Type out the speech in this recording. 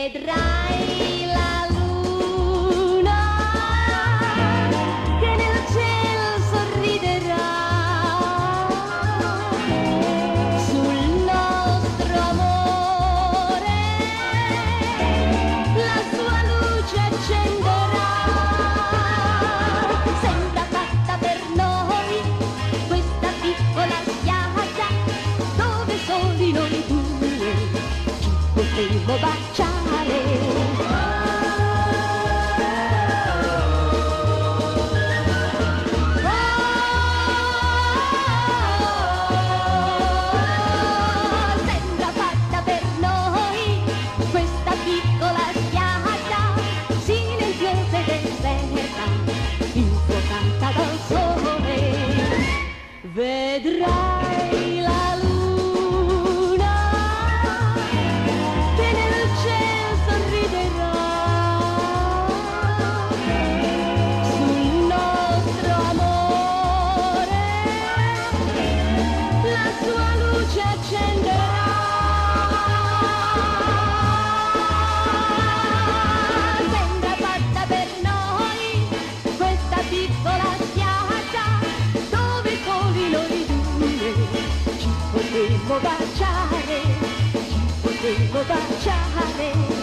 vedrai la luna che nel cielo sorriderà sul nostro amore, la sua luce accenderà. Sembra fatta per noi questa piccola spiaggia dove soli noi due ci potremo baciare. Sembra fatta per noi questa piccola spiaggia silenziosa ed deserta, infuocata dal sole. Vedrai la luna che nel cielo sorriderà sul nostro amore, la sua luce accenderà. Sembra fatta per noi questa piccola spiaggia dove soli noi due ci potremo baciare, ci potremo baciare.